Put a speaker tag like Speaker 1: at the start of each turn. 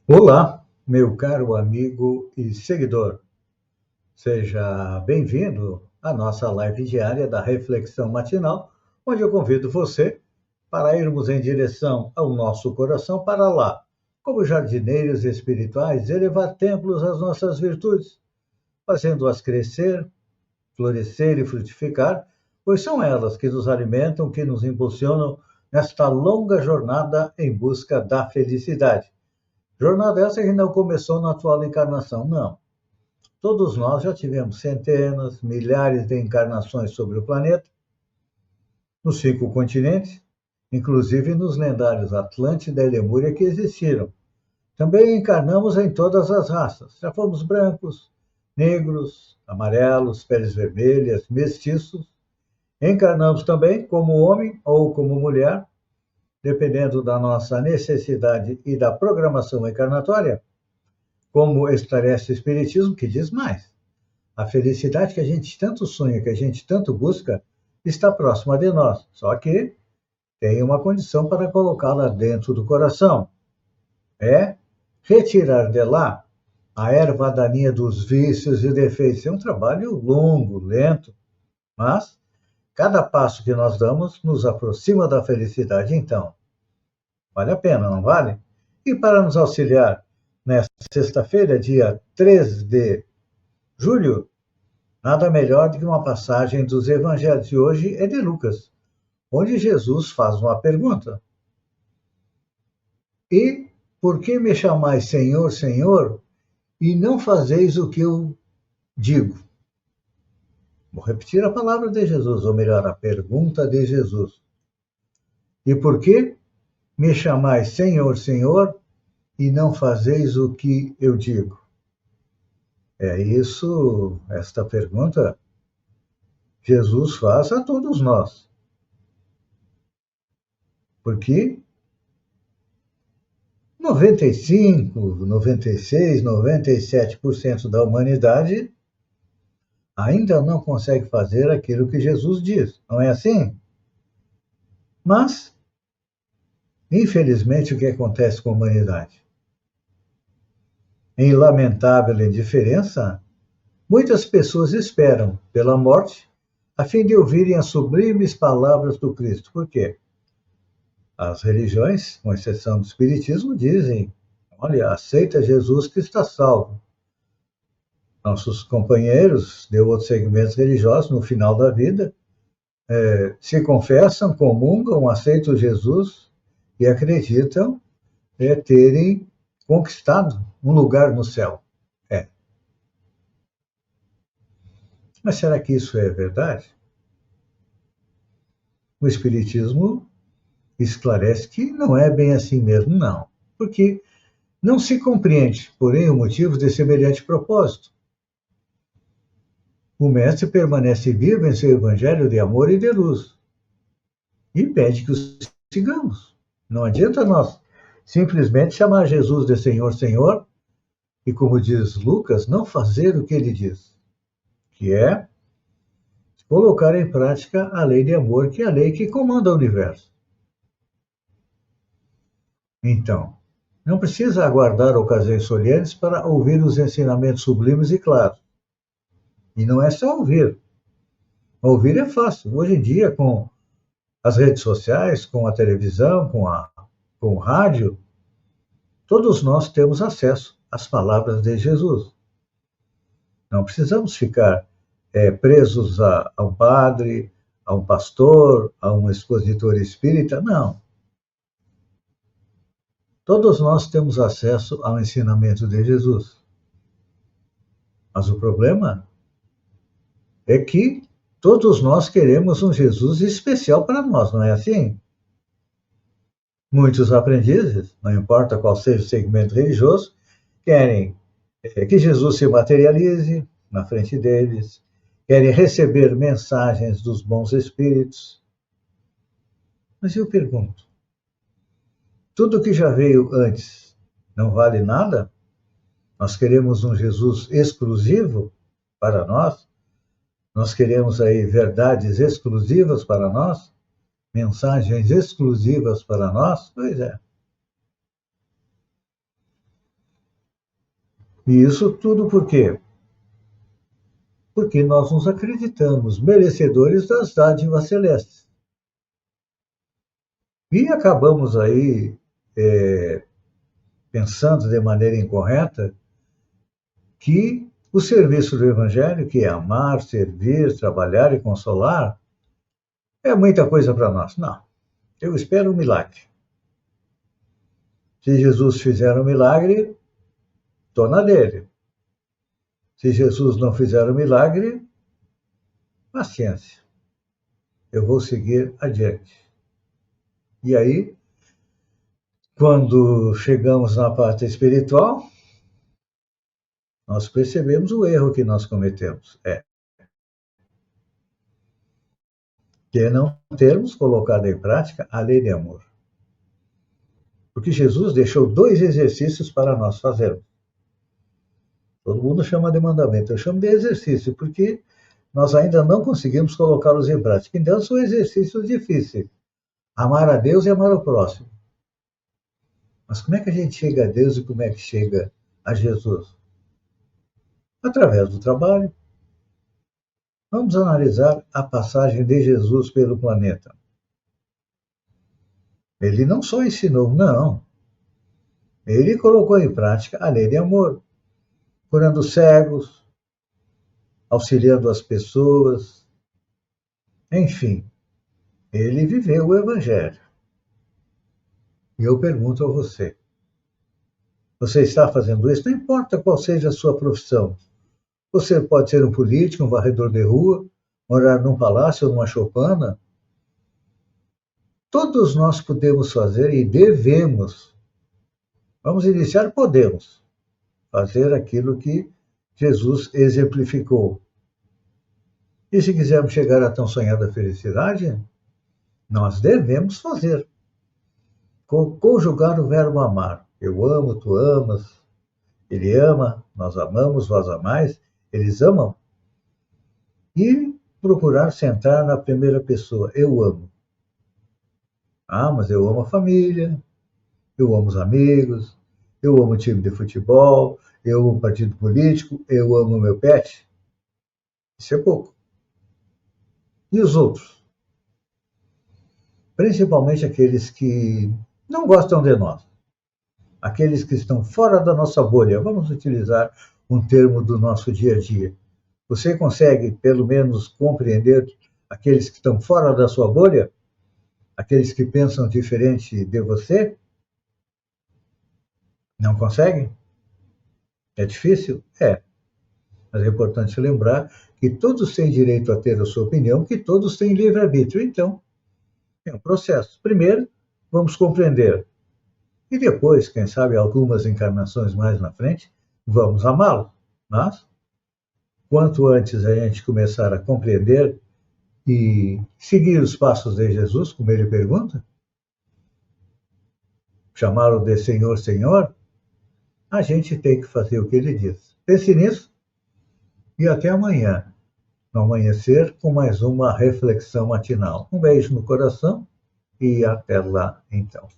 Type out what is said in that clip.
Speaker 1: Olá, meu caro amigo e seguidor. Seja bem-vindo à nossa live diária da Reflexão Matinal, onde eu convido você para irmos em direção ao nosso coração para lá, como jardineiros espirituais, elevar templos às nossas virtudes, fazendo-as crescer, florescer e frutificar, pois são elas que nos alimentam, que nos impulsionam nesta longa jornada em busca da felicidade. Jornada essa que não começou na atual encarnação, não. Todos nós já tivemos centenas, milhares de encarnações sobre o planeta, nos 5 continentes, inclusive nos lendários Atlântida e Lemúria que existiram. Também encarnamos em todas as raças. Já fomos brancos, negros, amarelos, peles vermelhas, mestiços. Encarnamos também como homem ou como mulher, dependendo da nossa necessidade e da programação encarnatória, como esclarece o Espiritismo, que diz mais. A felicidade que a gente tanto sonha, que a gente tanto busca, está próxima de nós, só que tem uma condição para colocá-la dentro do coração. É retirar de lá a erva daninha dos vícios e defeitos. É um trabalho longo, lento, mas cada passo que nós damos nos aproxima da felicidade. Então, vale a pena, não vale? E para nos auxiliar, nesta sexta-feira, dia 3 de julho, nada melhor do que uma passagem dos evangelhos de hoje é de Lucas, onde Jesus faz uma pergunta. E por que me chamais Senhor, Senhor, e não fazeis o que eu digo? Vou repetir a palavra de Jesus, ou melhor, a pergunta de Jesus. E por que me chamais Senhor, Senhor, e não fazeis o que eu digo? É isso, esta pergunta, Jesus faz a todos nós. Porque 95, 96, 97% da humanidade ainda não consegue fazer aquilo que Jesus diz, não é assim? Mas, infelizmente, o que acontece com a humanidade? Em lamentável indiferença, muitas pessoas esperam pela morte a fim de ouvirem as sublimes palavras do Cristo. Por quê? As religiões, com exceção do Espiritismo, dizem: olha, aceita Jesus que está salvo. Nossos companheiros de outros segmentos religiosos, no final da vida, se confessam, comungam, aceitam Jesus e acreditam terem conquistado um lugar no céu. É. Mas será que isso é verdade? O Espiritismo esclarece que não é bem assim mesmo, não. Porque não se compreende, porém, o motivo de semelhante propósito. O Mestre permanece vivo em seu evangelho de amor e de luz e pede que os sigamos. Não adianta nós simplesmente chamar Jesus de Senhor, Senhor, e, como diz Lucas, não fazer o que ele diz, que é colocar em prática a lei de amor, que é a lei que comanda o universo. Então, não precisa aguardar ocasiões solenes para ouvir os ensinamentos sublimes e claros. E não é só ouvir. Ouvir é fácil. Hoje em dia, com as redes sociais, com a televisão, com o rádio, todos nós temos acesso às palavras de Jesus. Não precisamos ficar presos a um padre, a um pastor, a um expositor espírita, não. Todos nós temos acesso ao ensinamento de Jesus. Mas o problema é que todos nós queremos um Jesus especial para nós, não é assim? Muitos aprendizes, não importa qual seja o segmento religioso, querem que Jesus se materialize na frente deles, querem receber mensagens dos bons espíritos. Mas eu pergunto, tudo que já veio antes não vale nada? Nós queremos um Jesus exclusivo para nós? Nós queremos aí verdades exclusivas para nós? Mensagens exclusivas para nós? Pois é. E isso tudo por quê? Porque nós nos acreditamos merecedores das dádivas celestes. E acabamos aí pensando de maneira incorreta que o serviço do Evangelho, que é amar, servir, trabalhar e consolar, é muita coisa para nós. Não, eu espero um milagre. Se Jesus fizer um milagre, estou na dele. Se Jesus não fizer um milagre, paciência, eu vou seguir adiante. E aí, quando chegamos na parte espiritual, nós percebemos o erro que nós cometemos. Que é não termos colocado em prática a lei de amor. Porque Jesus deixou 2 exercícios para nós fazermos. Todo mundo chama de mandamento, eu chamo de exercício, porque nós ainda não conseguimos colocá-los em prática. Então, são exercícios difíceis. Amar a Deus e amar o próximo. Mas como é que a gente chega a Deus e como é que chega a Jesus? Através do trabalho. Vamos analisar a passagem de Jesus pelo planeta. Ele não só ensinou, não. Ele colocou em prática a lei de amor, curando cegos, auxiliando as pessoas. Enfim, ele viveu o Evangelho. E eu pergunto a você: você está fazendo isso? Não importa qual seja a sua profissão. Você pode ser um político, um varredor de rua, morar num palácio ou numa choupana. Todos nós podemos fazer e devemos. Vamos iniciar, podemos fazer aquilo que Jesus exemplificou. E se quisermos chegar à tão sonhada felicidade, nós devemos fazer. Conjugar o verbo amar. Eu amo, tu amas, ele ama, nós amamos, vós amais, eles amam. E procurar centrar na primeira pessoa. Eu amo. Ah, mas eu amo a família, eu amo os amigos, eu amo o time de futebol, eu amo o partido político, eu amo o meu pet. Isso é pouco. E os outros? Principalmente aqueles que não gostam de nós. Aqueles que estão fora da nossa bolha. Vamos utilizar um termo do nosso dia a dia. Você consegue, pelo menos, compreender aqueles que estão fora da sua bolha? Aqueles que pensam diferente de você? Não consegue? É difícil? É. Mas é importante lembrar que todos têm direito a ter a sua opinião, que todos têm livre-arbítrio. Então, é um processo. Primeiro, vamos compreender. E depois, quem sabe, algumas encarnações mais na frente, vamos amá-lo. Mas, quanto antes a gente começar a compreender e seguir os passos de Jesus, como ele pergunta, chamá-lo de Senhor, Senhor, a gente tem que fazer o que ele diz. Pense nisso e até amanhã, no amanhecer, com mais uma reflexão matinal. Um beijo no coração e até lá, então.